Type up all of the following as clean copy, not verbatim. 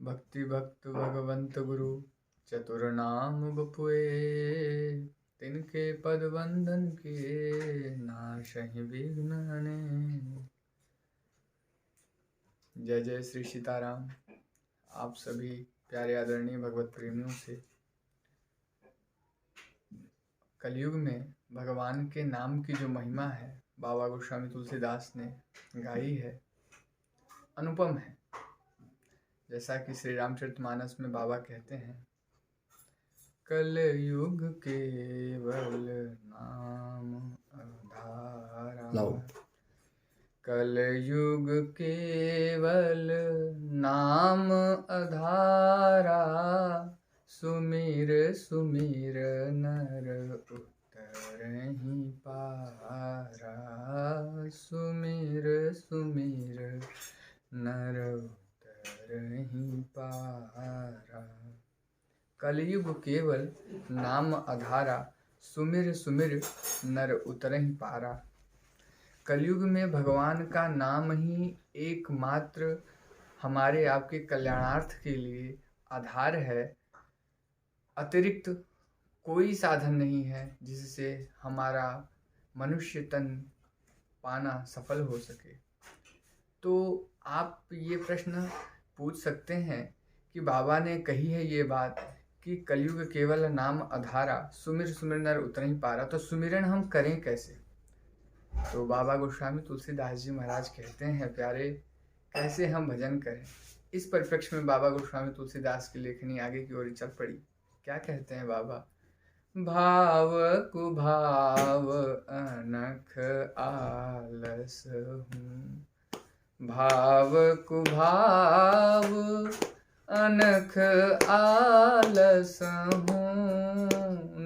भक्ति भक्त भगवंत गुरु चतुर नाम बपुए, तिनके पद बंधन के नाशहि विघ्न हने। जय जय श्री सीताराम। आप सभी प्यारे आदरणीय भगवत प्रेमियों से कलयुग में भगवान के नाम की जो महिमा है बाबा गोस्वामी तुलसीदास ने गाई है, अनुपम है। जैसा कि श्री रामचरितमानस में बाबा कहते हैं, कलयुग केवल नाम आधारा, कलयुग केवल नाम आधारा, सुमिर सुमिर नर उतरहि पारा, सुमिर सुमिर नर उतरहि पारा। कलयुग केवल नाम आधारा, सुमिर सुमिर नर उतरहि पारा। कलयुग में भगवान का नाम ही एकमात्र हमारे आपके कल्याणार्थ के लिए आधार है। अतिरिक्त कोई साधन नहीं है जिससे हमारा मनुष्य तन पाना सफल हो सके। तो आप ये प्रश्न पूछ सकते हैं कि बाबा ने कही है ये बात कि कलयुग केवल नाम आधारा, सुमिर सुमिर नर उतरहि पारा, तो सुमिरन हम करें कैसे? तो बाबा गोस्वामी तुलसीदास जी महाराज कहते हैं, प्यारे, कैसे हम भजन करें। इस परिप्रेक्ष्य में बाबा गोस्वामी तुलसीदास की लेखनी आगे की ओर चल पड़ी। क्या कहते हैं बाबा? भाव कुभाव अनख आलस हूँ, भाव कुभाव अनख आलस हूँ,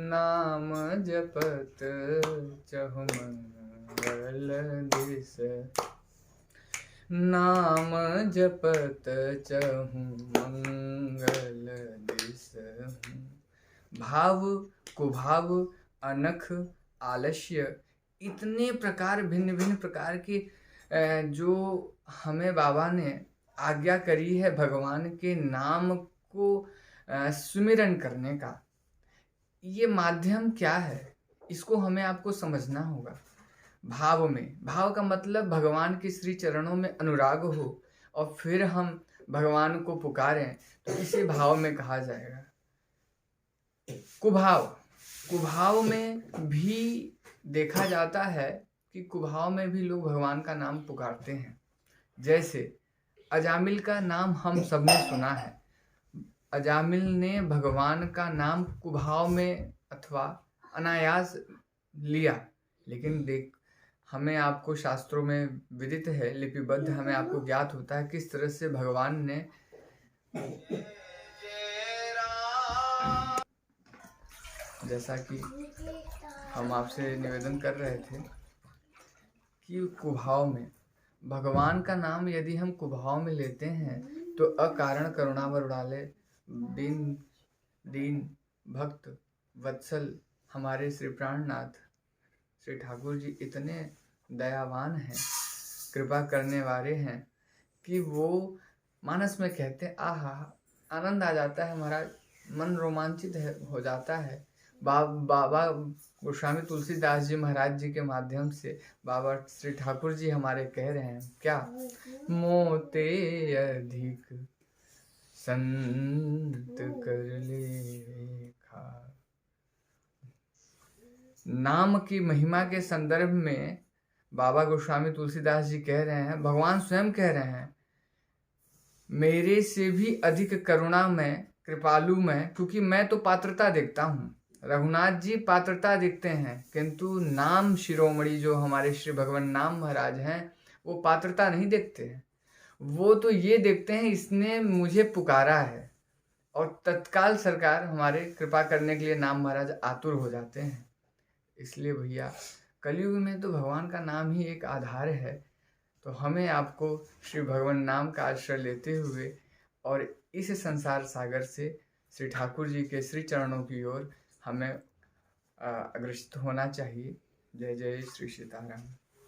नाम जपत चहु मंगल दिस, नाम जपत चहु मंगल दिस हूँ। भाव कुभाव अनख आलस्य, इतने प्रकार भिन्न भिन्न प्रकार के जो हमें बाबा ने आज्ञा करी है भगवान के नाम को सुमिरन करने का। ये माध्यम क्या है, इसको हमें आपको समझना होगा। भाव में, भाव का मतलब भगवान के श्री चरणों में अनुराग हो और फिर हम भगवान को पुकारें तो इसी भाव में कहा जाएगा। कुभाव, कुभाव में भी देखा जाता है कि कुभाव में भी लोग भगवान का नाम पुकारते हैं। जैसे अजामिल का नाम हम सबने सुना है। अजामिल ने भगवान का नाम कुभाव में अथवा अनायास लिया, लेकिन देख हमें आपको शास्त्रों में विदित है, लिपिबद्ध हमें आपको ज्ञात होता है किस तरह से भगवान ने जैसा कि हम आपसे निवेदन कर रहे थे कि कुभाव में भगवान का नाम यदि हम कुभाव में लेते हैं तो अकारण करुणावर उड़ाले दीन दीन भक्त वत्सल हमारे श्री प्राणनाथ श्री ठाकुर जी इतने दयावान हैं, कृपा करने वाले हैं कि वो मानस में कहते हैं, आहा, आनंद आ जाता है महाराज, मन रोमांचित हो जाता है। बाबा गोस्वामी तुलसीदास जी महाराज जी के माध्यम से बाबा श्री ठाकुर जी हमारे कह रहे हैं क्या? मोते अधिक संत कर लेखा। नाम की महिमा के संदर्भ में बाबा गोस्वामी तुलसीदास जी कह रहे हैं, भगवान स्वयं कह रहे हैं, मेरे से भी अधिक करुणा में, कृपालु में, क्योंकि मैं तो पात्रता देखता हूँ। रघुनाथ जी पात्रता देखते हैं, किंतु नाम शिरोमणि जो हमारे श्री भगवान नाम महाराज हैं वो पात्रता नहीं देखते हैं। वो तो ये देखते हैं इसने मुझे पुकारा है, और तत्काल सरकार हमारे कृपा करने के लिए नाम महाराज आतुर हो जाते हैं। इसलिए भैया कलयुग में तो भगवान का नाम ही एक आधार है। तो हमें आपको श्री भगवान नाम का आश्रय लेते हुए और इस संसार सागर से श्री ठाकुर जी के श्री चरणों की ओर हमें अग्रसित होना चाहिए। जय जय श्री सीताराम।